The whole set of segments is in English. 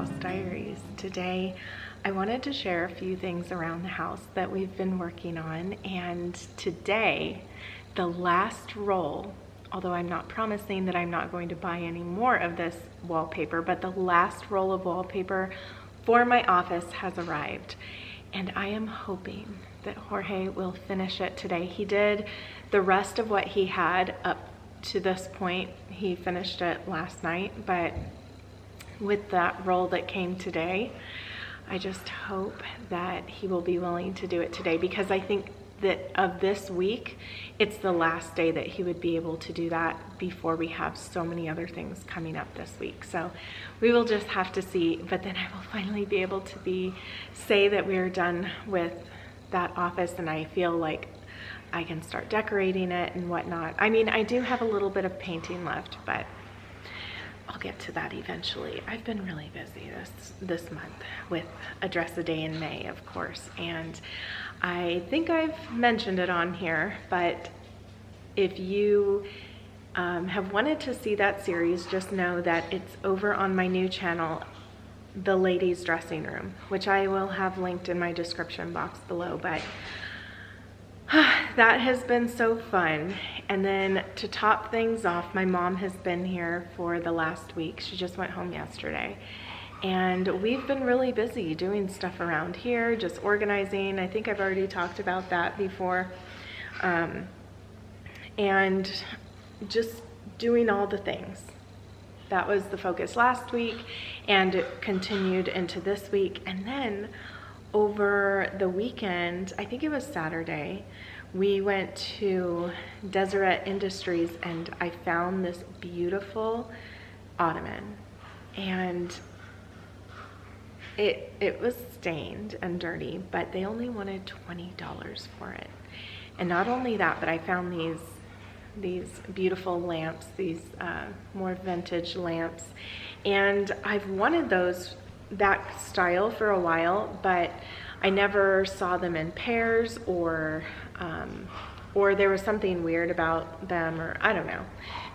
House Diaries. Today I wanted to share a few things around the house that we've been working on, and today the last roll, although I'm not promising that I'm not going to buy any more of this wallpaper, but the last roll of wallpaper for my office has arrived, and I am hoping that Jorge will finish it today. He did the rest of what he had up to this point. He finished it last night, but with that roll that came today, I just hope that he will be willing to do it today, because I think that of this week, it's the last day that he would be able to do that before we have so many other things coming up this week. So we will just have to see, but then I will finally be able to say that we're done with that office, and I feel like I can start decorating it and whatnot. I mean, I do have a little bit of painting left, but I'll get to that eventually. I've been really busy this month with a dress a day in May, of course, and I think I've mentioned it on here, but if you have wanted to see that series, just know that it's over on my new channel, The Ladies Dressing Room, which I will have linked in my description box below. But that has been so fun. And then to top things off, my mom has been here for the last week. She just went home yesterday. And we've been really busy doing stuff around here, just organizing. I think I've already talked about that before. And just doing all the things. That was the focus last week, and it continued into this week. And then over the weekend, I think it was Saturday, we went to Deseret Industries and I found this beautiful ottoman, and it was stained and dirty, but they only wanted $20 for it. And not only that, but I found these beautiful lamps, these more vintage lamps, and I've wanted that style for a while, but I never saw them in pairs, or there was something weird about them, or I don't know.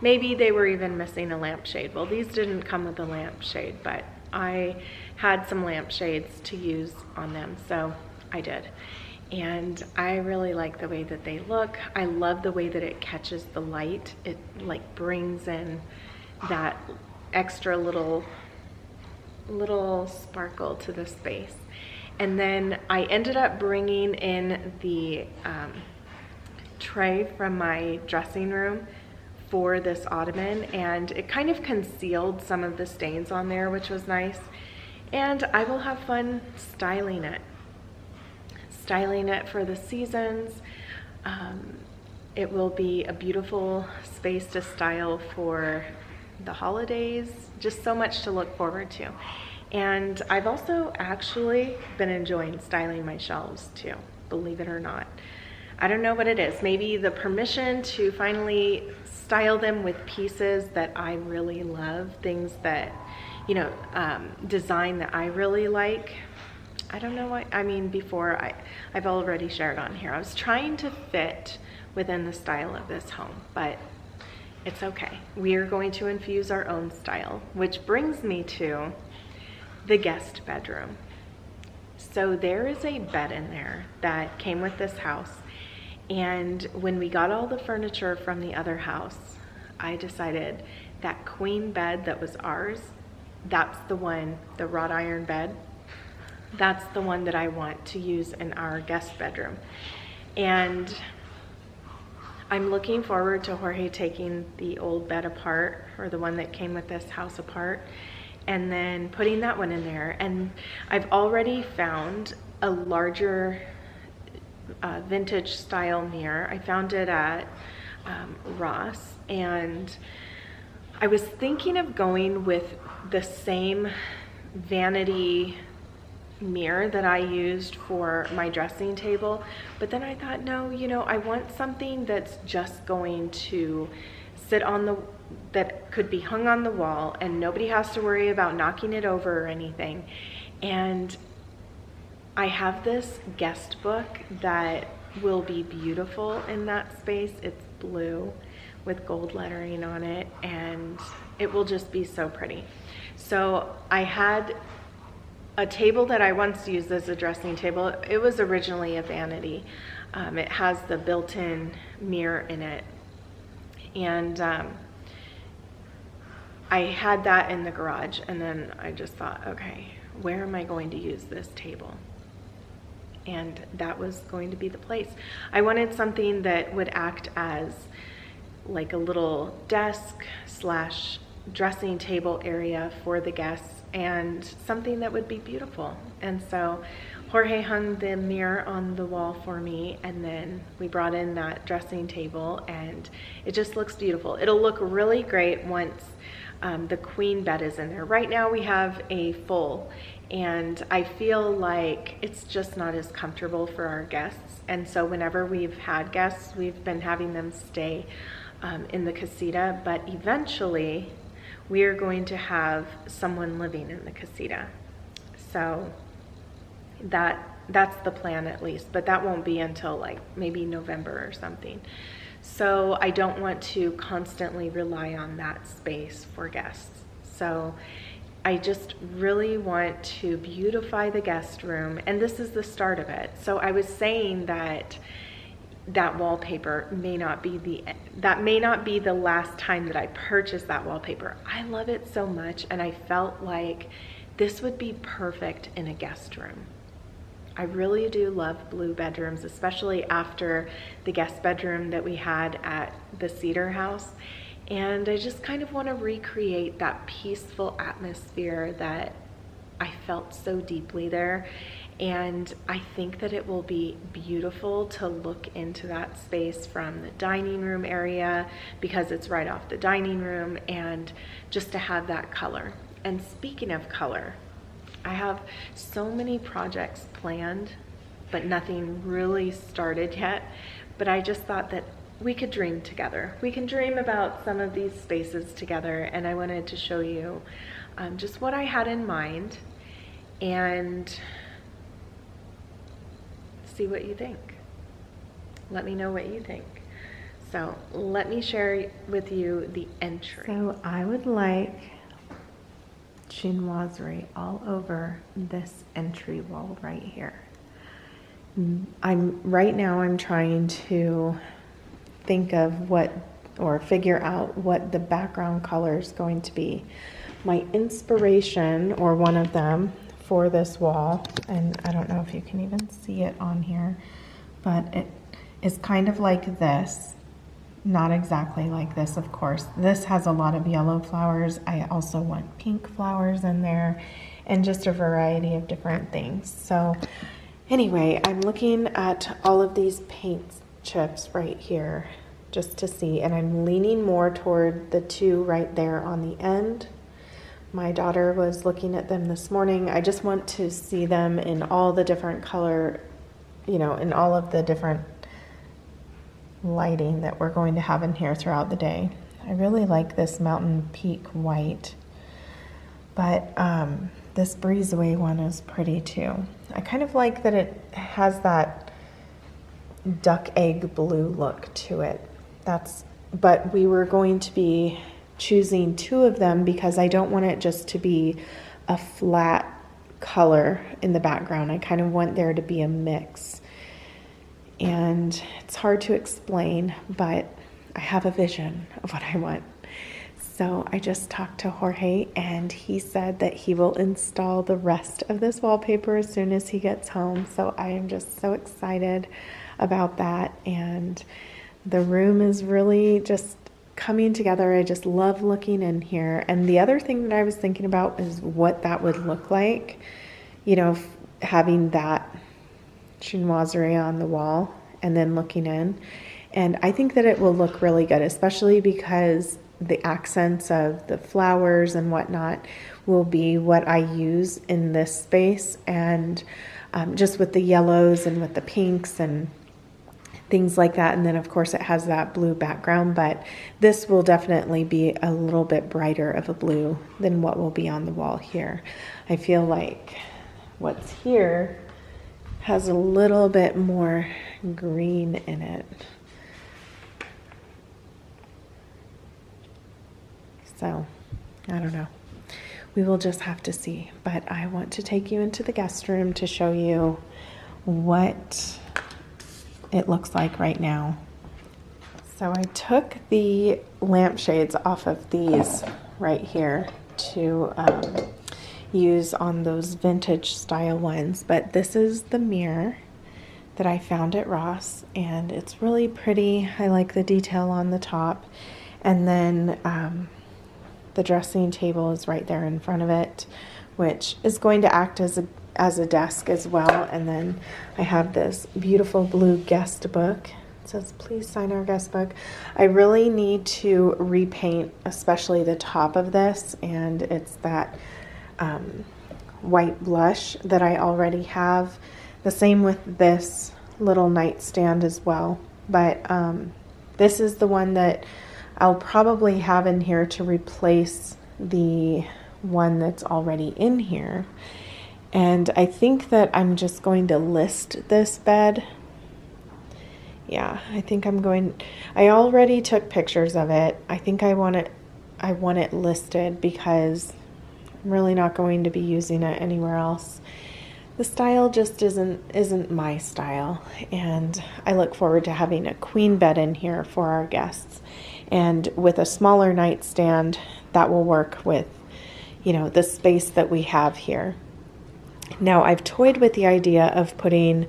Maybe they were even missing a lampshade. Well, these didn't come with a lampshade, but I had some lampshades to use on them, so I did. And I really like the way that they look. I love the way that it catches the light. It like brings in that extra little sparkle to the space. And then I ended up bringing in the tray from my dressing room for this ottoman, and it kind of concealed some of the stains on there, which was nice. And I will have fun styling it for the seasons. It will be a beautiful space to style for the holidays. Just so much to look forward to. And I've also actually been enjoying styling my shelves too, believe it or not. I don't know what it is. Maybe the permission to finally style them with pieces that I really love, things that, you know, design that I really like. I don't know what, I mean, before I've already shared on here. I was trying to fit within the style of this home, but it's okay. We are going to infuse our own style, which brings me to the guest bedroom. So there is a bed in there that came with this house, and when we got all the furniture from the other house, I decided that queen bed that was ours, that's the one, the wrought iron bed, that's the one that I want to use in our guest bedroom. And I'm looking forward to Jorge taking the old bed apart, or the one that came with this house apart, and then putting that one in there. And I've already found a larger vintage style mirror. I found it at Ross, and I was thinking of going with the same vanity mirror that I used for my dressing table, but then I thought, no, you know, I want something that's just going to sit on that could be hung on the wall, and nobody has to worry about knocking it over or anything. And I have this guest book that will be beautiful in that space. It's blue with gold lettering on it, and it will just be so pretty. So I had a table that I once used as a dressing table. It was originally a vanity. It has the built-in mirror in it. And I had that in the garage, and then I just thought, okay, where am I going to use this table? And that was going to be the place. I wanted something that would act as like a little desk slash dressing table area for the guests, and something that would be beautiful. And so Jorge hung the mirror on the wall for me, and then we brought in that dressing table, and it just looks beautiful. It'll look really great once the queen bed is in there. Right now we have a full, and I feel like it's just not as comfortable for our guests. And so whenever we've had guests, we've been having them stay in the casita, but eventually we are going to have someone living in the casita. So that's the plan, at least, but that won't be until like maybe November or something. So I don't want to constantly rely on that space for guests. So I just really want to beautify the guest room, and this is the start of it. So I was saying that wallpaper may not be the last time that I purchase that wallpaper. I love it so much, and I felt like this would be perfect in a guest room. I really do love blue bedrooms, especially after the guest bedroom that we had at the Cedar House. And I just kind of want to recreate that peaceful atmosphere that I felt so deeply there. And I think that it will be beautiful to look into that space from the dining room area, because it's right off the dining room, and just to have that color. And speaking of color, I have so many projects planned, but nothing really started yet. But I just thought that we could dream together. We can dream about some of these spaces together, and I wanted to show you just what I had in mind and see what you think. Let me know what you think. So let me share with you the entry. So I would like chinoiserie all over this entry wall right here. Right now I'm trying to think of figure out what the background color is going to be. My inspiration, or one of them, for this wall, and I don't know if you can even see it on here, but it is kind of like this. Not exactly like this, of course. This has a lot of yellow flowers. I also want pink flowers in there, and just a variety of different things. So anyway, I'm looking at all of these paint chips right here just to see, and I'm leaning more toward the two right there on the end. My daughter was looking at them this morning. I just want to see them in all the different color, in all of the different lighting that we're going to have in here throughout the day. I really like this Mountain Peak white, but this Breezeway one is pretty too. I kind of like that it has that duck egg blue look to it. But we were going to be choosing two of them because I don't want it just to be a flat color in the background. I kind of want there to be a mix. And it's hard to explain, but I have a vision of what I want. So I just talked to Jorge, and he said that he will install the rest of this wallpaper as soon as he gets home. So I am just so excited about that. And the room is really just coming together. I just love looking in here. And the other thing that I was thinking about is what that would look like, having that chinoiserie on the wall and then looking in. And I think that it will look really good, especially because the accents of the flowers and whatnot will be what I use in this space. And just with the yellows and with the pinks and things like that. And then of course it has that blue background, but this will definitely be a little bit brighter of a blue than what will be on the wall here. I feel like what's here has a little bit more green in it. So I don't know. we will just have to see. But I want to take you into the guest room to show you what it looks like right now. So I took the lampshades off of these right here to use on those vintage style ones, but this is the mirror that I found at Ross, and it's really pretty. I like the detail on the top, and then the dressing table is right there in front of it, which is going to act as a desk as well. And then I have this beautiful blue guest book. It says, please sign our guest book. I really need to repaint, especially the top of this, and it's that white blush that I already have. The same with this little nightstand as well. But this is the one that I'll probably have in here to replace the one that's already in here. And I think that I'm just going to list this bed. Yeah, I think I'm going, I already took pictures of it. I think I want it listed because I'm really not going to be using it anywhere else. The style just isn't my style, and I look forward to having a queen bed in here for our guests. And with a smaller nightstand, that will work with, you know, the space that we have here. Now, I've toyed with the idea of putting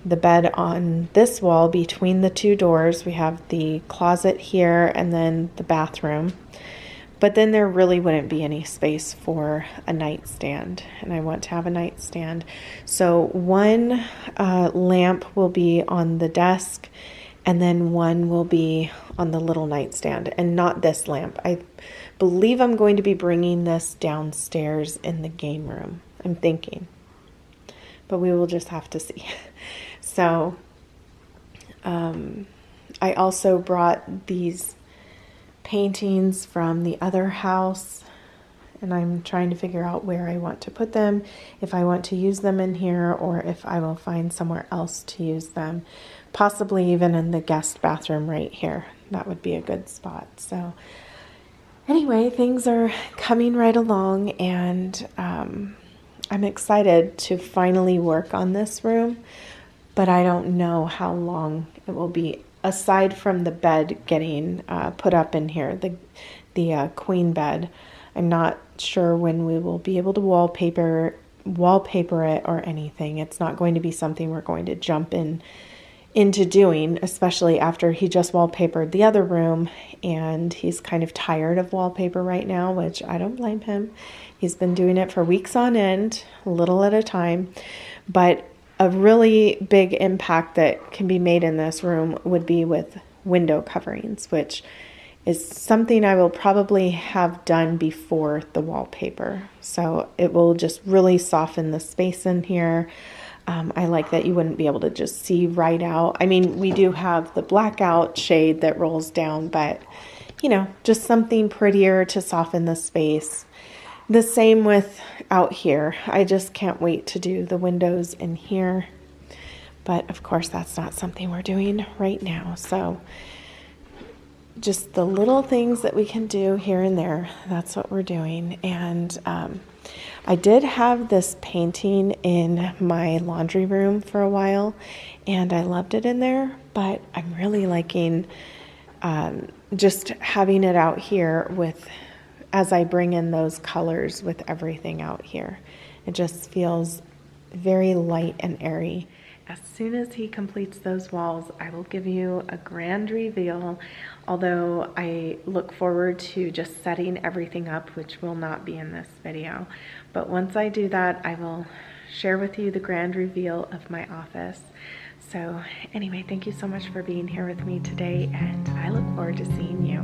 the bed on this wall between the two doors. We have the closet here and then the bathroom. But then there really wouldn't be any space for a nightstand, and I want to have a nightstand. So one lamp will be on the desk, and then one will be on the little nightstand, and not this lamp. I believe I'm going to be bringing this downstairs in the game room, I'm thinking. But we will just have to see. So I also brought these paintings from the other house, and I'm trying to figure out where I want to put them, if I want to use them in here or if I will find somewhere else to use them, possibly even in the guest bathroom right here. That would be a good spot. So anyway, things are coming right along, and I'm excited to finally work on this room, but I don't know how long it will be. Aside from the bed getting put up in here, the queen bed, I'm not sure when we will be able to wallpaper it or anything. It's not going to be something we're going to jump into doing, especially after he just wallpapered the other room, and he's kind of tired of wallpaper right now, which I don't blame him. He's been doing it for weeks on end, a little at a time, but a really big impact that can be made in this room would be with window coverings, which is something I will probably have done before the wallpaper. So it will just really soften the space in here. I like that you wouldn't be able to just see right out. I mean, we do have the blackout shade that rolls down, but you know, just something prettier to soften the space. The same with out here. I just can't wait to do the windows in here. But of course, that's not something we're doing right now. So just the little things that we can do here and there, that's what we're doing. And I did have this painting in my laundry room for a while, and I loved it in there, but I'm really liking just having it out here with, as I bring in those colors with everything out here. It just feels very light and airy. As soon as he completes those walls, I will give you a grand reveal, although I look forward to just setting everything up, which will not be in this video. But once I do that, I will share with you the grand reveal of my office. So anyway, thank you so much for being here with me today, and I look forward to seeing you.